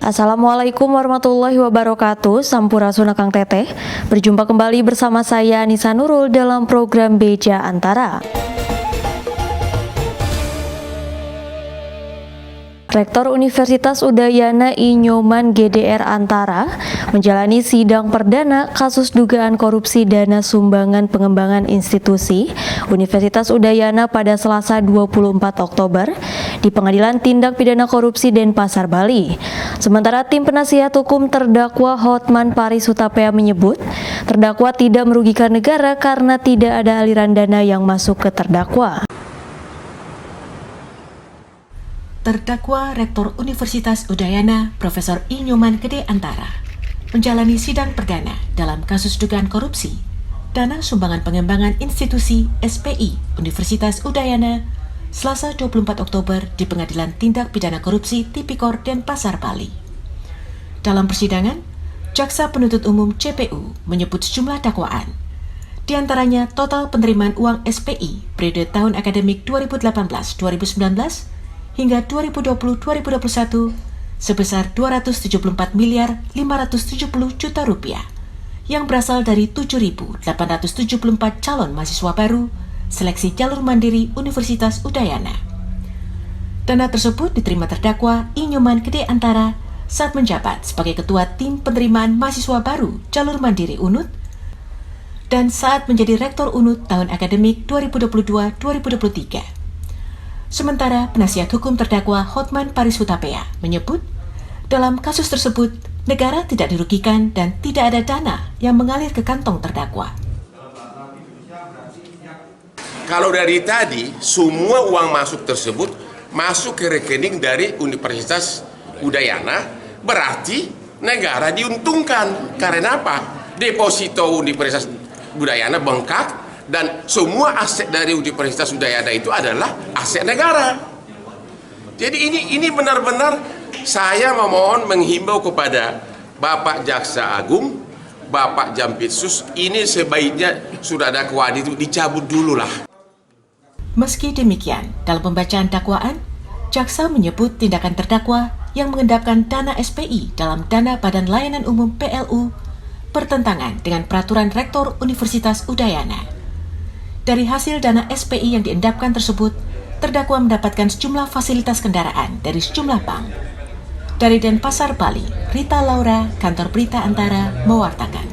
Assalamualaikum warahmatullahi wabarakatuh. Sampurasun Kang Teteh. Berjumpa kembali bersama saya Anissa Nurul dalam program Beja Antara. Rektor Universitas Udayana I. Nyoman GDR Antara menjalani sidang perdana kasus dugaan korupsi dana sumbangan pengembangan institusi Universitas Udayana pada Selasa 24 Oktober di Pengadilan Tindak Pidana Korupsi Denpasar, Bali. Sementara tim penasihat hukum terdakwa Hotman Paris Hutapea menyebut terdakwa tidak merugikan negara karena tidak ada aliran dana yang masuk ke terdakwa. Terdakwa Rektor Universitas Udayana, Profesor I. Nyoman Gede Antara, menjalani sidang perdana dalam kasus dugaan korupsi dana sumbangan pengembangan institusi SPI Universitas Udayana Selasa 24 Oktober di Pengadilan Tindak Pidana Korupsi Tipikor Denpasar, Bali. Dalam persidangan, Jaksa Penuntut Umum CPU menyebut sejumlah dakwaan, di antaranya total penerimaan uang SPI periode tahun akademik 2018-2019 hingga 2020-2021 sebesar 274 miliar 570 juta rupiah yang berasal dari 7.874 calon mahasiswa baru seleksi jalur mandiri Universitas Udayana. Dana tersebut diterima terdakwa I. Nyoman Gede Antara saat menjabat sebagai Ketua Tim Penerimaan Mahasiswa Baru Jalur Mandiri UNUT dan saat menjadi Rektor UNUT tahun akademik 2022-2023. Sementara penasihat hukum terdakwa Hotman Paris Hutapea menyebut dalam kasus tersebut negara tidak dirugikan dan tidak ada dana yang mengalir ke kantong terdakwa. Kalau dari tadi semua uang masuk tersebut masuk ke rekening dari Universitas Udayana, berarti negara diuntungkan. Karena apa? Deposito Universitas Udayana bengkak dan semua aset dari Universitas Udayana itu adalah aset negara. Jadi ini benar-benar saya memohon menghimbau kepada Bapak Jaksa Agung, Bapak Jampitsus, ini sebaiknya sudah dakwaan itu dicabut dulu lah. Meski demikian, dalam pembacaan dakwaan, jaksa menyebut tindakan terdakwa yang mengendapkan dana SPI dalam dana Badan Layanan Umum PLU bertentangan dengan peraturan Rektor Universitas Udayana. Dari hasil dana SPI yang diendapkan tersebut, terdakwa mendapatkan sejumlah fasilitas kendaraan dari sejumlah bank. Dari Denpasar, Bali, Rita Laura, Kantor Berita Antara, mewartakan.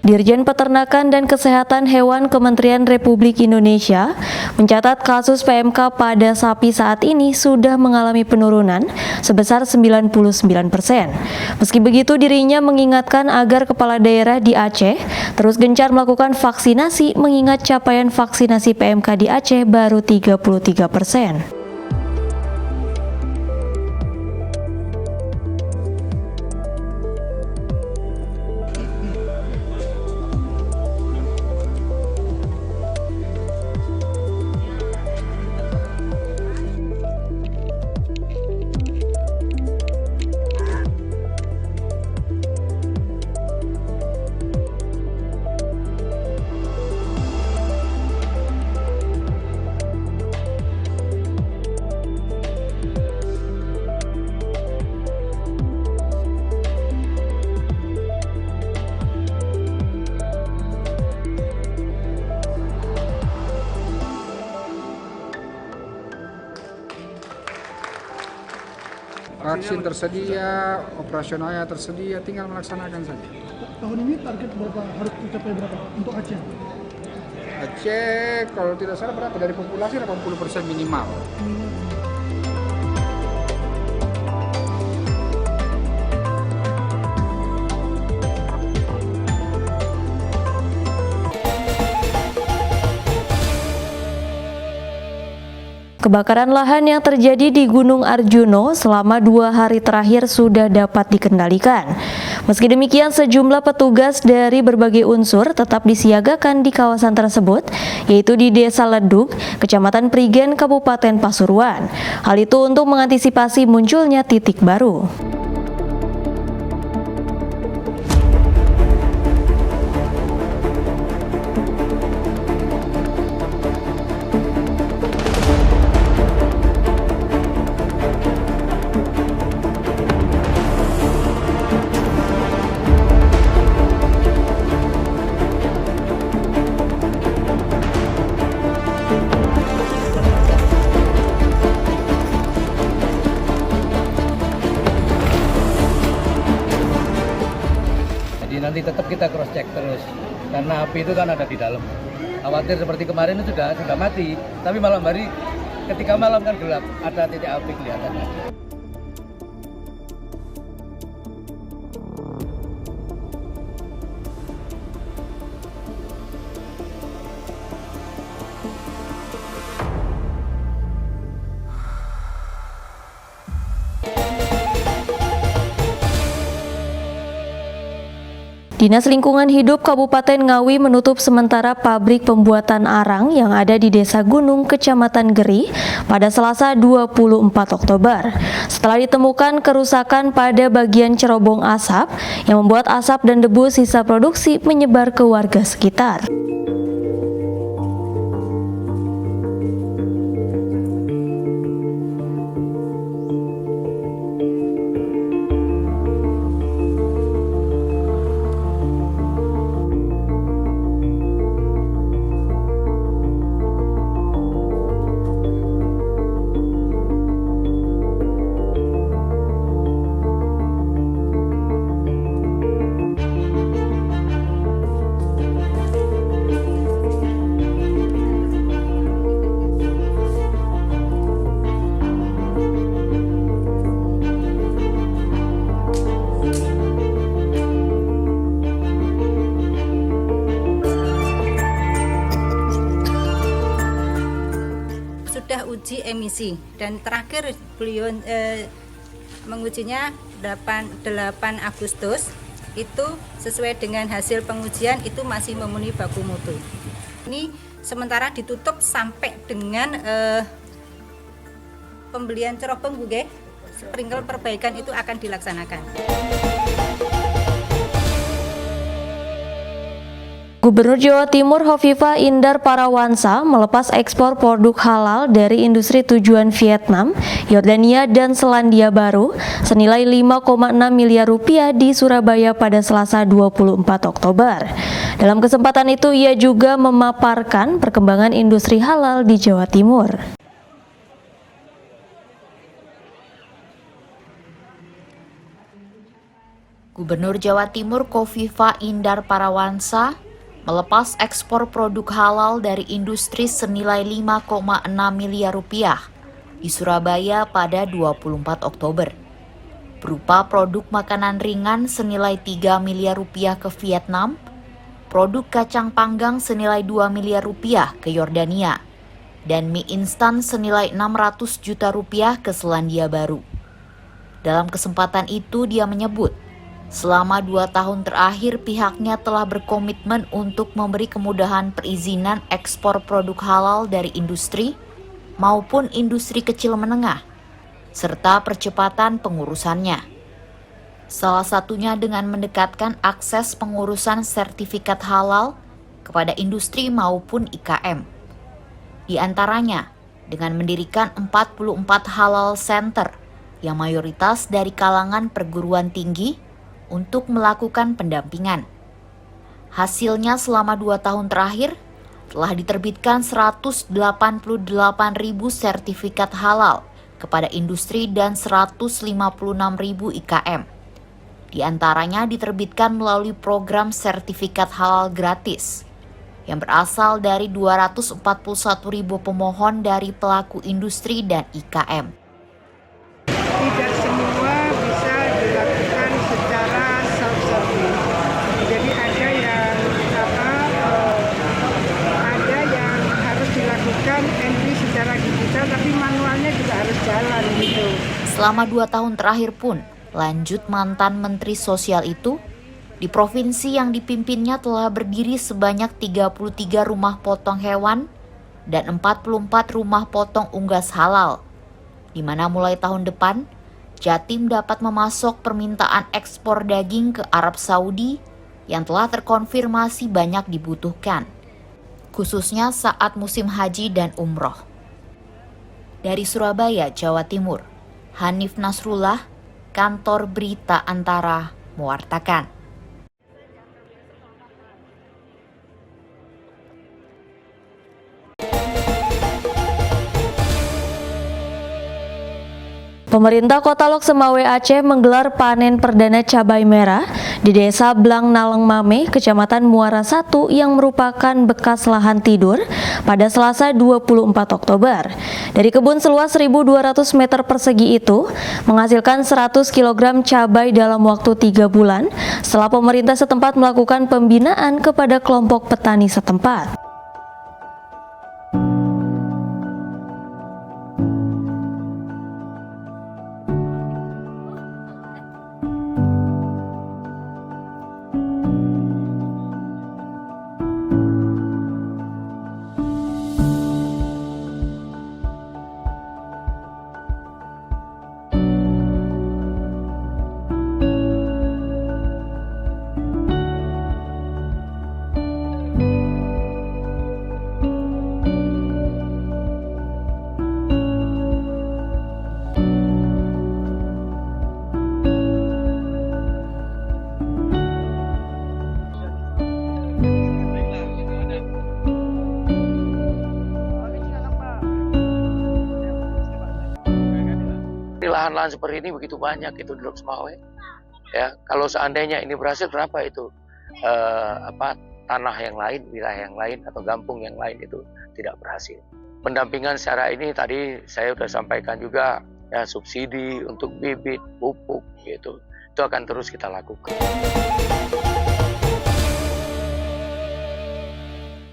Dirjen Peternakan dan Kesehatan Hewan Kementerian Republik Indonesia mencatat kasus PMK pada sapi saat ini sudah mengalami penurunan sebesar 99%. Meski begitu, dirinya mengingatkan agar kepala daerah di Aceh terus gencar melakukan vaksinasi mengingat capaian vaksinasi PMK di Aceh baru 33%. Vaksin tersedia, operasionalnya tersedia, tinggal melaksanakan saja. Tahun ini target berapa, harus dicapai berapa untuk Aceh? Aceh kalau tidak salah berapa dari populasi 80% minimal. Kebakaran lahan yang terjadi di Gunung Arjuno selama 2 hari terakhir sudah dapat dikendalikan. Meski demikian, sejumlah petugas dari berbagai unsur tetap disiagakan di kawasan tersebut, yaitu di Desa Ledug, Kecamatan Prigen, Kabupaten Pasuruan. Hal itu untuk mengantisipasi munculnya titik baru. terus karena api itu kan ada di dalam. Khawatir seperti kemarin itu sudah mati, tapi malam hari ketika malam kan gelap, ada titik api kelihatan. Dinas Lingkungan Hidup Kabupaten Ngawi menutup sementara pabrik pembuatan arang yang ada di Desa Gunung, Kecamatan Geri pada Selasa 24 Oktober. Setelah ditemukan kerusakan pada bagian cerobong asap yang membuat asap dan debu sisa produksi menyebar ke warga sekitar. Sudah uji emisi dan terakhir beliau mengujinya 8 Agustus itu sesuai dengan hasil pengujian itu masih memenuhi baku mutu. Ini sementara ditutup sampai dengan pembelian cerobong buge, sprinkle perbaikan itu akan dilaksanakan. Gubernur Jawa Timur Hovifah Indar Parawansa melepas ekspor produk halal dari industri tujuan Vietnam, Yordania, dan Selandia Baru senilai 5,6 miliar rupiah di Surabaya pada Selasa 24 Oktober. Dalam kesempatan itu ia juga memaparkan perkembangan industri halal di Jawa Timur. Gubernur Jawa Timur Hovifah Indar Parawansa melepas ekspor produk halal dari industri senilai 5,6 miliar rupiah di Surabaya pada 24 Oktober. Berupa produk makanan ringan senilai 3 miliar rupiah ke Vietnam, produk kacang panggang senilai 2 miliar rupiah ke Yordania, dan mie instan senilai 600 juta rupiah ke Selandia Baru. Dalam kesempatan itu dia menyebut, selama 2 tahun terakhir pihaknya telah berkomitmen untuk memberi kemudahan perizinan ekspor produk halal dari industri maupun industri kecil menengah, serta percepatan pengurusannya. Salah satunya dengan mendekatkan akses pengurusan sertifikat halal kepada industri maupun IKM. Di antaranya dengan mendirikan 44 halal center yang mayoritas dari kalangan perguruan tinggi untuk melakukan pendampingan. Hasilnya selama 2 tahun terakhir telah diterbitkan 188.000 sertifikat halal kepada industri dan 156.000 IKM. Di antaranya diterbitkan melalui program sertifikat halal gratis yang berasal dari 241.000 pemohon dari pelaku industri dan IKM. Tidak semua bisa dilakukan secara self-service. Jadi ada yang harus dilakukan entry secara digital, tapi manualnya juga harus jalan gitu. Selama 2 tahun terakhir pun, lanjut mantan Menteri Sosial itu, di provinsi yang dipimpinnya telah berdiri sebanyak 33 rumah potong hewan dan 44 rumah potong unggas halal, di mana mulai tahun depan, Jatim dapat memasok permintaan ekspor daging ke Arab Saudi yang telah terkonfirmasi banyak dibutuhkan, khususnya saat musim haji dan umroh. Dari Surabaya, Jawa Timur, Hanif Nasrullah, Kantor Berita Antara, mewartakan. Pemerintah Kota Lok Semawe Aceh menggelar panen perdana cabai merah di Desa Blang Naleng Mame, Kecamatan Muara 1 yang merupakan bekas lahan tidur pada Selasa 24 Oktober. Dari kebun seluas 1.200 meter persegi itu menghasilkan 100 kg cabai dalam waktu 3 bulan setelah pemerintah setempat melakukan pembinaan kepada kelompok petani setempat. Lahan-lahan seperti ini begitu banyak itu di Lok Semawe. Ya, kalau seandainya ini berhasil, kenapa itu tanah yang lain, wilayah yang lain atau kampung yang lain itu tidak berhasil? Pendampingan secara ini tadi saya sudah sampaikan juga, ya, subsidi untuk bibit, pupuk gitu. Itu akan terus kita lakukan.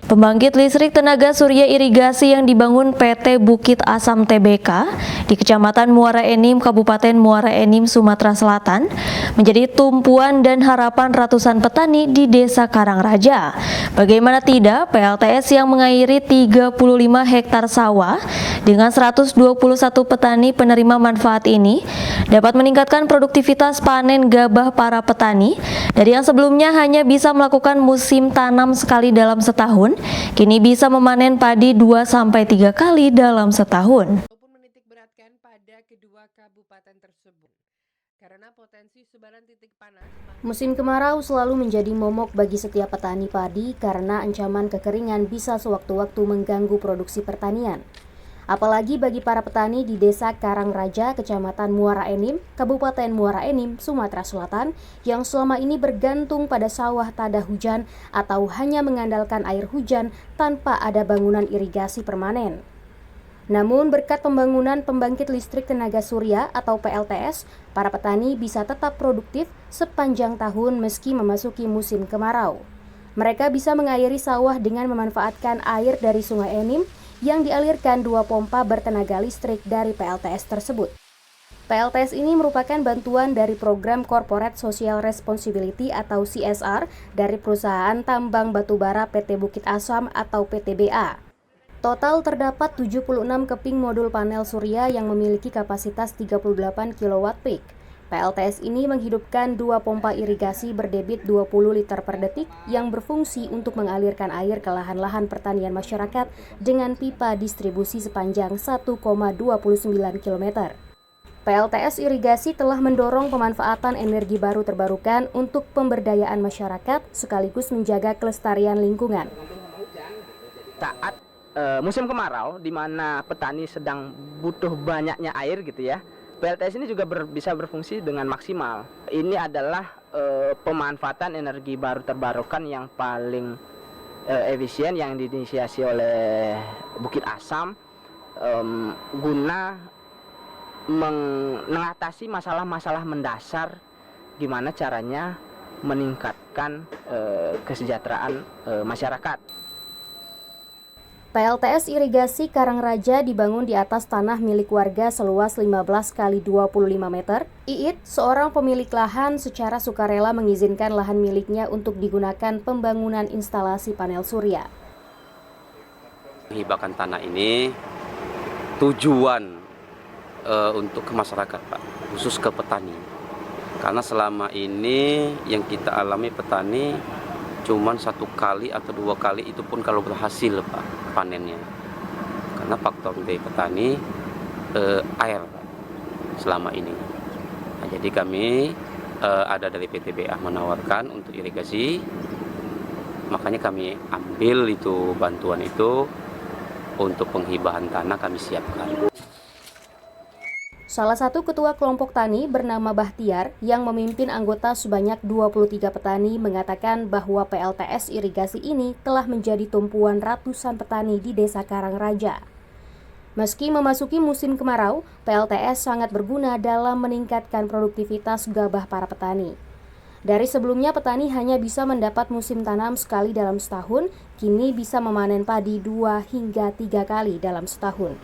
Pembangkit listrik tenaga surya irigasi yang dibangun PT Bukit Asam Tbk di Kecamatan Muara Enim, Kabupaten Muara Enim, Sumatera Selatan menjadi tumpuan dan harapan ratusan petani di Desa Karangraja. Bagaimana tidak, PLTS yang mengairi 35 hektar sawah dengan 121 petani penerima manfaat ini dapat meningkatkan produktivitas panen gabah para petani dari yang sebelumnya hanya bisa melakukan musim tanam sekali dalam setahun, kini bisa memanen padi 2-3 kali dalam setahun. Maupun menitik beratkan pada kedua kabupaten tersebut karena potensi sebaran titik panas. Musim kemarau selalu menjadi momok bagi setiap petani padi karena ancaman kekeringan bisa sewaktu-waktu mengganggu produksi pertanian. Apalagi bagi para petani di Desa Karangraja, Kecamatan Muara Enim, Kabupaten Muara Enim, Sumatera Selatan, yang selama ini bergantung pada sawah tada hujan atau hanya mengandalkan air hujan tanpa ada bangunan irigasi permanen. Namun berkat pembangunan pembangkit listrik tenaga surya atau PLTS, para petani bisa tetap produktif sepanjang tahun meski memasuki musim kemarau. Mereka bisa mengairi sawah dengan memanfaatkan air dari Sungai Enim yang dialirkan 2 pompa bertenaga listrik dari PLTS tersebut. PLTS ini merupakan bantuan dari program Corporate Social Responsibility atau CSR dari perusahaan tambang batubara PT Bukit Asam atau PTBA. Total terdapat 76 keping modul panel surya yang memiliki kapasitas 38 kW peak. PLTS ini menghidupkan 2 pompa irigasi berdebit 20 liter per detik yang berfungsi untuk mengalirkan air ke lahan-lahan pertanian masyarakat dengan pipa distribusi sepanjang 1,29 km. PLTS irigasi telah mendorong pemanfaatan energi baru terbarukan untuk pemberdayaan masyarakat sekaligus menjaga kelestarian lingkungan. Saat musim kemarau di mana petani sedang butuh banyaknya air gitu ya, PLTS ini juga bisa berfungsi dengan maksimal. Ini adalah pemanfaatan energi baru terbarukan yang paling efisien yang diinisiasi oleh Bukit Asam guna mengatasi masalah-masalah mendasar gimana caranya meningkatkan kesejahteraan masyarakat. PLTS irigasi Karangraja dibangun di atas tanah milik warga seluas 15 x 25 meter. Iit, seorang pemilik lahan, secara sukarela mengizinkan lahan miliknya untuk digunakan pembangunan instalasi panel surya. Menghibahkan tanah ini tujuan untuk ke masyarakat, Pak, khusus ke petani. Karena selama ini yang kita alami petani cuman 1 kali atau 2 kali, itu pun kalau berhasil, Pak, panennya. Karena faktor dari petani air, Pak, selama ini. Nah, jadi kami ada dari PTBA menawarkan untuk irigasi, makanya kami ambil itu bantuan itu untuk penghibahan tanah kami siapkan. Salah satu ketua kelompok tani bernama Bahtiar yang memimpin anggota sebanyak 23 petani mengatakan bahwa PLTS irigasi ini telah menjadi tumpuan ratusan petani di Desa Karangraja. Meski memasuki musim kemarau, PLTS sangat berguna dalam meningkatkan produktivitas gabah para petani. Dari sebelumnya petani hanya bisa mendapat musim tanam sekali dalam setahun, kini bisa memanen padi 2 hingga 3 kali dalam setahun.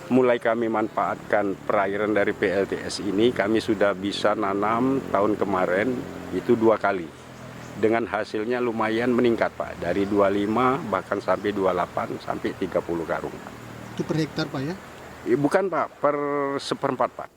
Mulai kami manfaatkan perairan dari PLTS ini, kami sudah bisa nanam tahun kemarin itu 2 kali. Dengan hasilnya lumayan meningkat Pak, dari 25 bahkan sampai 28 sampai 30 karung. Itu per hektar Pak ya? Bukan Pak, per seperempat Pak.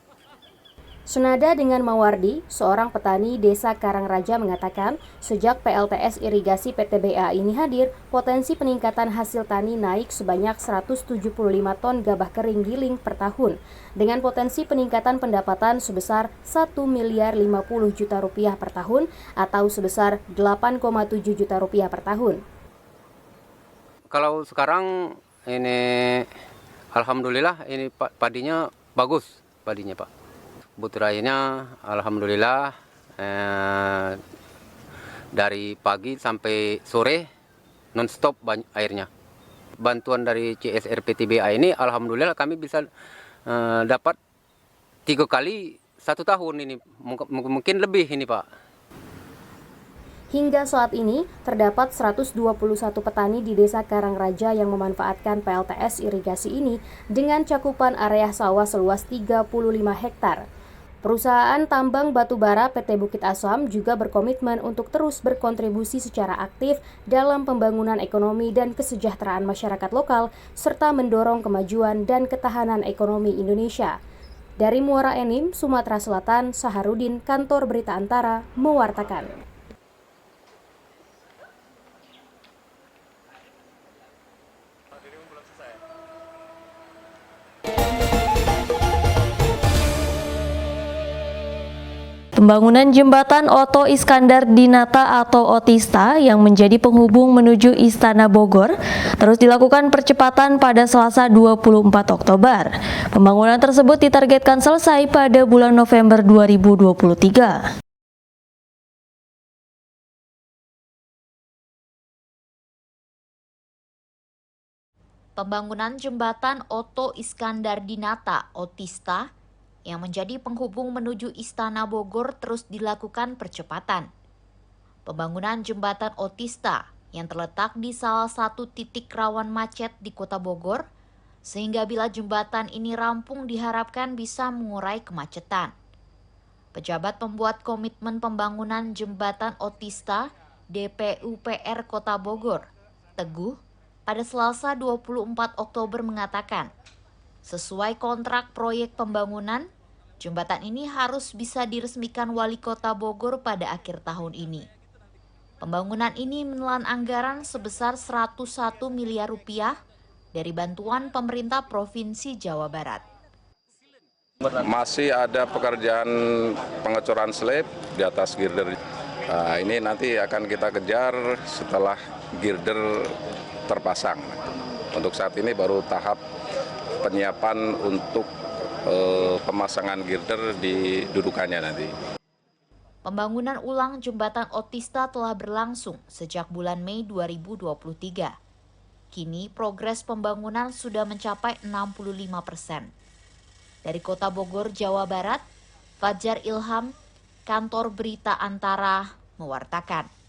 Senada dengan Mawardi, seorang petani Desa Karangraja mengatakan, sejak PLTS irigasi PTBA ini hadir, potensi peningkatan hasil tani naik sebanyak 175 ton gabah kering giling per tahun, dengan potensi peningkatan pendapatan sebesar 1 miliar 50 juta rupiah per tahun atau sebesar 8,7 juta rupiah per tahun. Kalau sekarang ini alhamdulillah ini padinya bagus padinya Pak. Butirainya alhamdulillah dari pagi sampai sore non-stop airnya. Bantuan dari CSR PTBA ini alhamdulillah kami bisa dapat 3 kali 1 tahun ini, mungkin lebih ini Pak. Hingga saat ini, terdapat 121 petani di Desa Karangraja yang memanfaatkan PLTS irigasi ini dengan cakupan area sawah seluas 35 hektar. Perusahaan tambang batubara PT Bukit Asam juga berkomitmen untuk terus berkontribusi secara aktif dalam pembangunan ekonomi dan kesejahteraan masyarakat lokal, serta mendorong kemajuan dan ketahanan ekonomi Indonesia. Dari Muara Enim, Sumatera Selatan, Saharudin, Kantor Berita Antara, mewartakan. Pembangunan jembatan Oto Iskandar Dinata atau Otista yang menjadi penghubung menuju Istana Bogor terus dilakukan percepatan pada Selasa 24 Oktober. Pembangunan tersebut ditargetkan selesai pada bulan November 2023. Pembangunan jembatan Oto Iskandar Dinata Otista yang menjadi penghubung menuju Istana Bogor terus dilakukan percepatan. Pembangunan jembatan Otista yang terletak di salah satu titik rawan macet di Kota Bogor, sehingga bila jembatan ini rampung diharapkan bisa mengurai kemacetan. Pejabat pembuat komitmen pembangunan jembatan Otista DPUPR Kota Bogor, Teguh, pada Selasa 24 Oktober mengatakan, sesuai kontrak proyek pembangunan, jembatan ini harus bisa diresmikan Wali Kota Bogor pada akhir tahun ini. Pembangunan ini menelan anggaran sebesar 101 miliar rupiah dari bantuan pemerintah Provinsi Jawa Barat. Masih ada pekerjaan pengecoran slab di atas girder. Nah, ini nanti akan kita kejar setelah girder terpasang. Untuk saat ini baru tahap penyiapan untuk pemasangan girder di dudukannya nanti. Pembangunan ulang jembatan Otista telah berlangsung sejak bulan Mei 2023. Kini progres pembangunan sudah mencapai 65%. Dari Kota Bogor, Jawa Barat, Fajar Ilham, Kantor Berita Antara, mewartakan.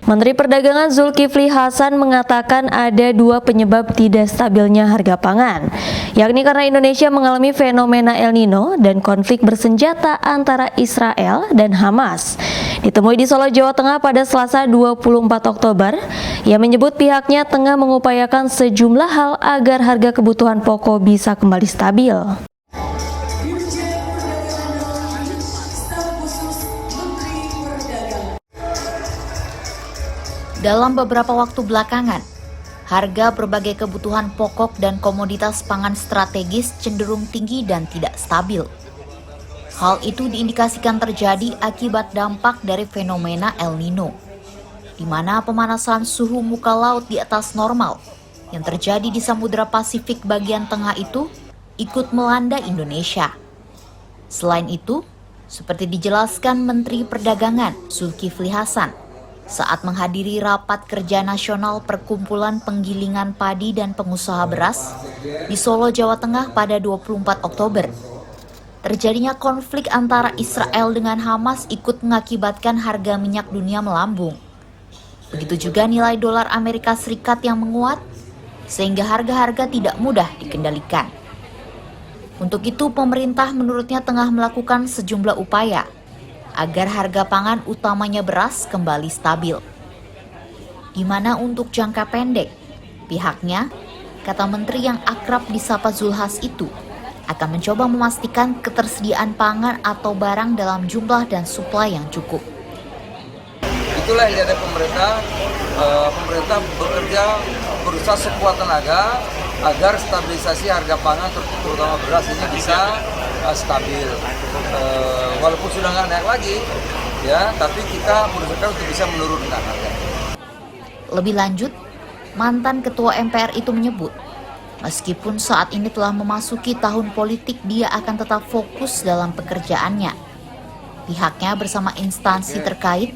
Menteri Perdagangan Zulkifli Hasan mengatakan ada 2 penyebab tidak stabilnya harga pangan, yakni karena Indonesia mengalami fenomena El Nino dan konflik bersenjata antara Israel dan Hamas. Ditemui di Solo, Jawa Tengah pada Selasa 24 Oktober, ia menyebut pihaknya tengah mengupayakan sejumlah hal agar harga kebutuhan pokok bisa kembali stabil. Dalam beberapa waktu belakangan, harga berbagai kebutuhan pokok dan komoditas pangan strategis cenderung tinggi dan tidak stabil. Hal itu diindikasikan terjadi akibat dampak dari fenomena El Nino, di mana pemanasan suhu muka laut di atas normal yang terjadi di Samudra Pasifik bagian tengah itu ikut melanda Indonesia. Selain itu, seperti dijelaskan Menteri Perdagangan Zulkifli Hasan saat menghadiri rapat kerja nasional Perkumpulan Penggilingan Padi dan Pengusaha Beras di Solo, Jawa Tengah pada 24 Oktober. Terjadinya konflik antara Israel dengan Hamas ikut mengakibatkan harga minyak dunia melambung. Begitu juga nilai dolar Amerika Serikat yang menguat, sehingga harga-harga tidak mudah dikendalikan. Untuk itu, pemerintah menurutnya tengah melakukan sejumlah upaya agar harga pangan utamanya beras kembali stabil. Di mana untuk jangka pendek, pihaknya, kata menteri yang akrab disapa Zulhas itu, akan mencoba memastikan ketersediaan pangan atau barang dalam jumlah dan suplai yang cukup. Itulah yang ada pemerintah. Pemerintah berusaha sekuat tenaga agar stabilisasi harga pangan terutama beras ini bisa stabil. Walaupun sudah nggak naik lagi, ya, tapi kita berusaha untuk bisa menurunkan harga. Lebih lanjut, mantan Ketua MPR itu menyebut, meskipun saat ini telah memasuki tahun politik, dia akan tetap fokus dalam pekerjaannya. Pihaknya bersama instansi terkait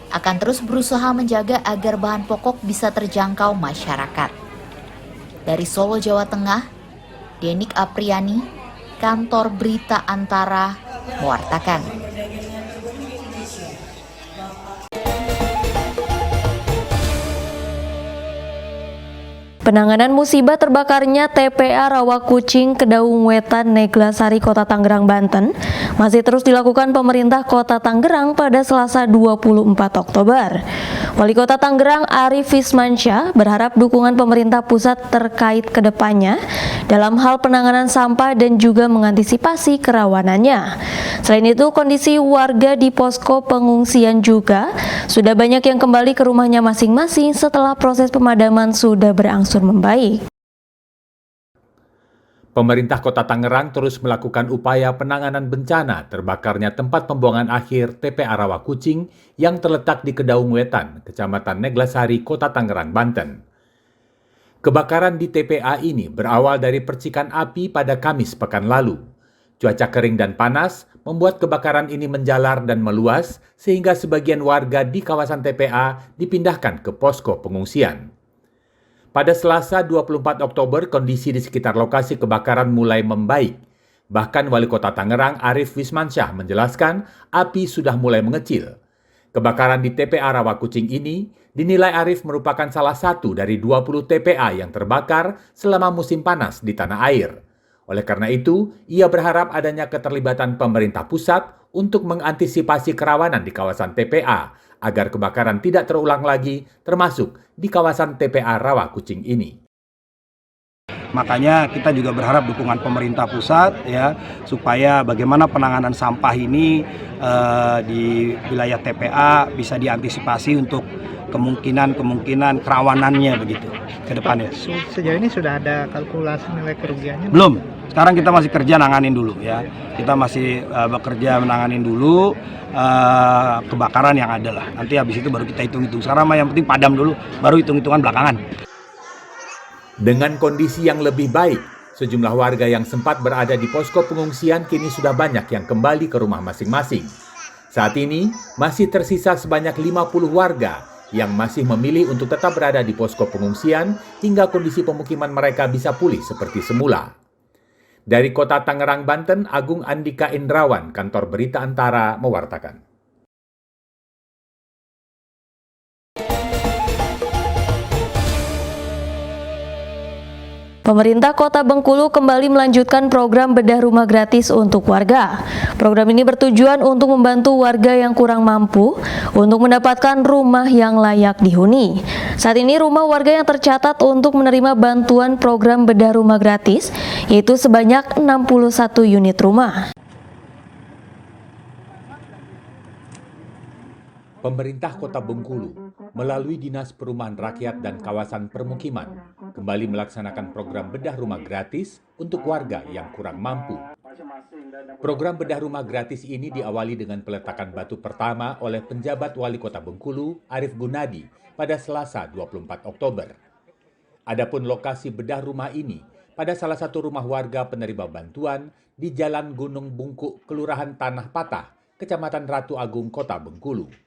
akan terus berusaha menjaga agar bahan pokok bisa terjangkau masyarakat. Dari Solo, Jawa Tengah, Denik Apriani, Kantor Berita Antara, mewartakan. Penanganan musibah terbakarnya TPA Rawakucing, Kedaung Wetan, Neglasari, Kota Tangerang, Banten masih terus dilakukan pemerintah Kota Tangerang pada Selasa 24 Oktober. Wali Kota Tangerang Arif Wismansyah berharap dukungan pemerintah pusat terkait kedepannya dalam hal penanganan sampah dan juga mengantisipasi kerawanannya. Selain itu, kondisi warga di posko pengungsian juga sudah banyak yang kembali ke rumahnya masing-masing setelah proses pemadaman sudah berangsur membaik. Pemerintah Kota Tangerang terus melakukan upaya penanganan bencana terbakarnya tempat pembuangan akhir TPA Rawakucing yang terletak di Kedaung Wetan, Kecamatan Neglasari, Kota Tangerang, Banten. Kebakaran di TPA ini berawal dari percikan api pada Kamis pekan lalu. Cuaca kering dan panas membuat kebakaran ini menjalar dan meluas sehingga sebagian warga di kawasan TPA dipindahkan ke posko pengungsian. Pada Selasa 24 Oktober, kondisi di sekitar lokasi kebakaran mulai membaik. Bahkan Wali Kota Tangerang Arif Wismansyah menjelaskan api sudah mulai mengecil. Kebakaran di TPA Rawakucing ini dinilai Arif merupakan salah satu dari 20 TPA yang terbakar selama musim panas di tanah air. Oleh karena itu, ia berharap adanya keterlibatan pemerintah pusat untuk mengantisipasi kerawanan di kawasan TPA agar kebakaran tidak terulang lagi, termasuk di kawasan TPA Rawakucing ini. Makanya kita juga berharap dukungan pemerintah pusat ya supaya bagaimana penanganan sampah ini di wilayah TPA bisa diantisipasi untuk kemungkinan kerawanannya begitu ke depannya. Sejauh ini sudah ada kalkulasi nilai kerugiannya? Belum. Sekarang kita masih kerja nanganin dulu ya. Kita masih bekerja menanganin dulu kebakaran yang ada lah. Nanti habis itu baru kita hitung-hitung. Sekarang yang penting padam dulu, baru hitung-hitungan belakangan. Dengan kondisi yang lebih baik, sejumlah warga yang sempat berada di posko pengungsian kini sudah banyak yang kembali ke rumah masing-masing. Saat ini masih tersisa sebanyak 50 warga yang masih memilih untuk tetap berada di posko pengungsian hingga kondisi pemukiman mereka bisa pulih seperti semula. Dari Kota Tangerang, Banten, Agung Andika Indrawan, Kantor Berita Antara, mewartakan. Pemerintah Kota Bengkulu kembali melanjutkan program bedah rumah gratis untuk warga. Program ini bertujuan untuk membantu warga yang kurang mampu untuk mendapatkan rumah yang layak dihuni. Saat ini rumah warga yang tercatat untuk menerima bantuan program bedah rumah gratis yaitu sebanyak 61 unit rumah. Pemerintah Kota Bengkulu melalui Dinas Perumahan Rakyat dan Kawasan Permukiman kembali melaksanakan program bedah rumah gratis untuk warga yang kurang mampu. Program bedah rumah gratis ini diawali dengan peletakan batu pertama oleh penjabat Wali Kota Bengkulu, Arif Gunadi, pada Selasa 24 Oktober. Adapun lokasi bedah rumah ini pada salah satu rumah warga penerima bantuan di Jalan Gunung Bungkuk, Kelurahan Tanah Patah, Kecamatan Ratu Agung, Kota Bengkulu.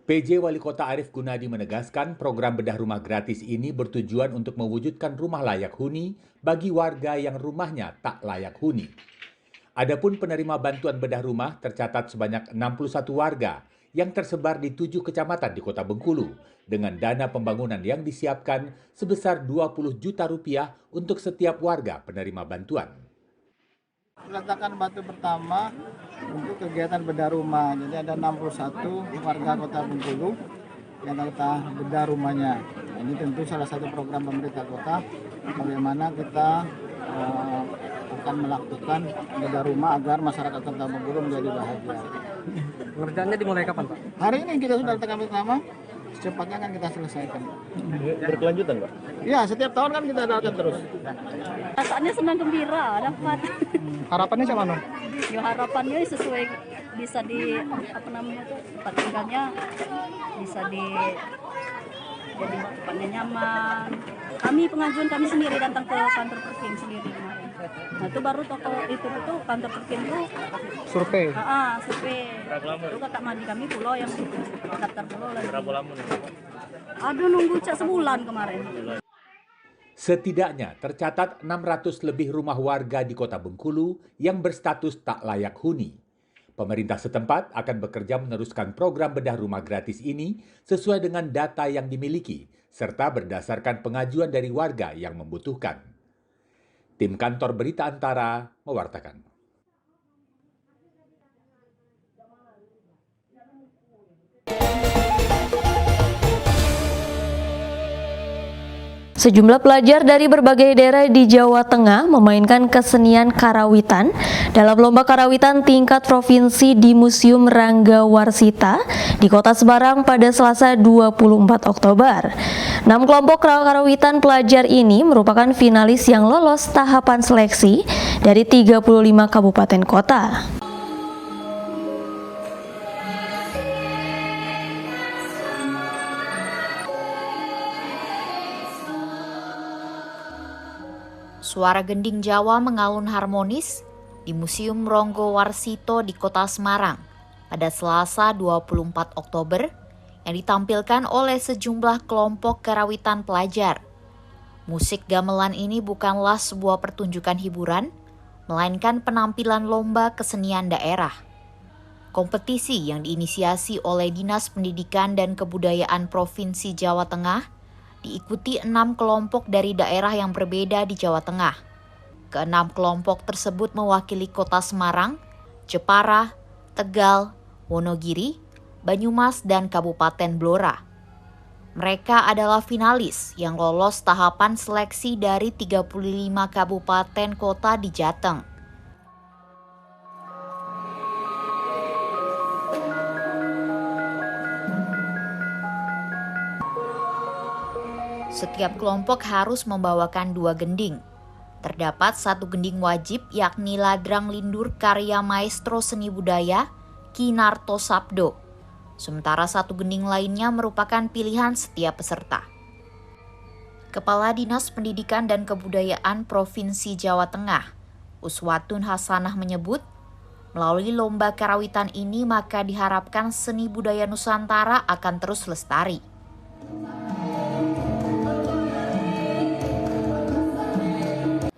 PJ Wali Kota Arif Gunadi menegaskan program bedah rumah gratis ini bertujuan untuk mewujudkan rumah layak huni bagi warga yang rumahnya tak layak huni. Adapun penerima bantuan bedah rumah tercatat sebanyak 61 warga yang tersebar di 7 kecamatan di Kota Bengkulu dengan dana pembangunan yang disiapkan sebesar 20 juta rupiah untuk setiap warga penerima bantuan. Peletakan batu pertama untuk kegiatan bedah rumah. Jadi ada 61 warga Kota Bengkulu yang kita bedah rumahnya. Ini tentu salah satu program pemerintah kota bagaimana kita akan melakukan bedah rumah agar masyarakat Kota Bengkulu menjadi bahagia. Pengerjaannya dimulai kapan, Pak? Hari ini kita sudah letakkan pertama, secepatnya akan kita selesaikan. Berkelanjutan, Pak? Ya, setiap tahun kan kita adakan terus. Perasaannya senang gembira dapat. Harapannya sama non? Ya harapannya sesuai bisa di apa namanya tuh tempat tinggalnya bisa di jadi tempatnya nyaman. Kami pengajuan kami sendiri datang ke kantor Perkim sendiri kemarin. Nah itu baru toko itu kantor Perkim itu survei. Survei. Itu kata mandi kami pulau yang daftar pulau lagi. Berapa lama nih? Aduh nunggu sebulan kemarin. Setidaknya tercatat 600 lebih rumah warga di Kota Bengkulu yang berstatus tak layak huni. Pemerintah setempat akan bekerja meneruskan program bedah rumah gratis ini sesuai dengan data yang dimiliki, serta berdasarkan pengajuan dari warga yang membutuhkan. Tim Kantor Berita Antara mewartakan. Sejumlah pelajar dari berbagai daerah di Jawa Tengah memainkan kesenian karawitan dalam lomba karawitan tingkat provinsi di Museum Rangga Warsita di Kota Semarang pada Selasa 24 Oktober. 6 kelompok karawitan pelajar ini merupakan finalis yang lolos tahapan seleksi dari 35 kabupaten kota. Suara gending Jawa mengalun harmonis di Museum Rangga Warsita di Kota Semarang pada Selasa 24 Oktober yang ditampilkan oleh sejumlah kelompok karawitan pelajar. Musik gamelan ini bukanlah sebuah pertunjukan hiburan, melainkan penampilan lomba kesenian daerah. Kompetisi yang diinisiasi oleh Dinas Pendidikan dan Kebudayaan Provinsi Jawa Tengah diikuti 6 kelompok dari daerah yang berbeda di Jawa Tengah. Ke-6 kelompok tersebut mewakili Kota Semarang, Jepara, Tegal, Wonogiri, Banyumas, dan Kabupaten Blora. Mereka adalah finalis yang lolos tahapan seleksi dari 35 kabupaten kota di Jateng. Setiap kelompok harus membawakan 2 gending. Terdapat 1 gending wajib yakni Ladrang Lindur karya maestro seni budaya Ki Narto Sabdo. Sementara 1 gending lainnya merupakan pilihan setiap peserta. Kepala Dinas Pendidikan dan Kebudayaan Provinsi Jawa Tengah, Uswatun Hasanah menyebut, melalui lomba karawitan ini maka diharapkan seni budaya Nusantara akan terus lestari.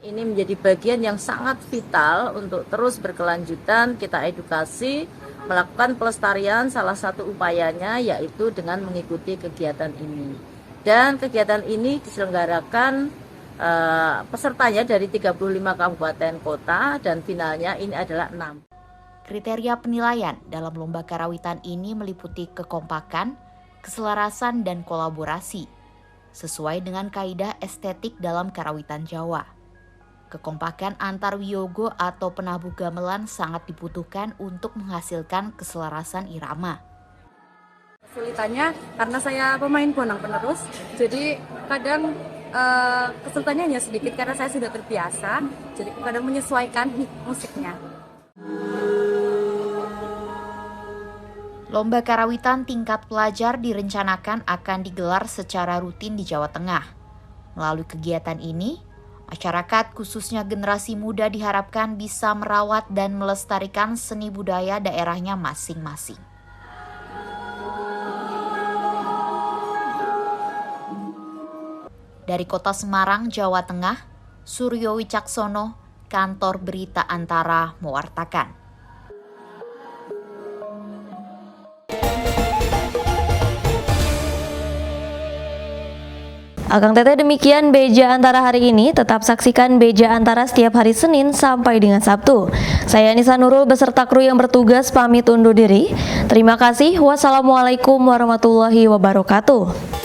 Ini menjadi bagian yang sangat vital untuk terus berkelanjutan kita edukasi, melakukan pelestarian. Salah satu upayanya yaitu dengan mengikuti kegiatan ini. Dan kegiatan ini diselenggarakan pesertanya dari 35 kabupaten kota dan finalnya ini adalah 6. Kriteria penilaian dalam lomba karawitan ini meliputi kekompakan, keselarasan, dan kolaborasi, sesuai dengan kaidah estetik dalam karawitan Jawa. Kekompakan antar wiyogo atau penabuh gamelan sangat dibutuhkan untuk menghasilkan keselarasan irama. Kesulitannya karena saya pemain bonang penerus, jadi kadang kesulitannya hanya sedikit karena saya sudah terbiasa, jadi kadang menyesuaikan musiknya. Lomba karawitan tingkat pelajar direncanakan akan digelar secara rutin di Jawa Tengah. Melalui kegiatan ini, masyarakat khususnya generasi muda diharapkan bisa merawat dan melestarikan seni budaya daerahnya masing-masing. Dari Kota Semarang, Jawa Tengah, Suryo Wicaksono, Kantor Berita Antara mewartakan. Akang Teteh, demikian Beja Antara hari ini. Tetap saksikan Beja Antara setiap hari Senin sampai dengan Sabtu. Saya Nisa Nurul beserta kru yang bertugas pamit undur diri. Terima kasih. Wassalamualaikum warahmatullahi wabarakatuh.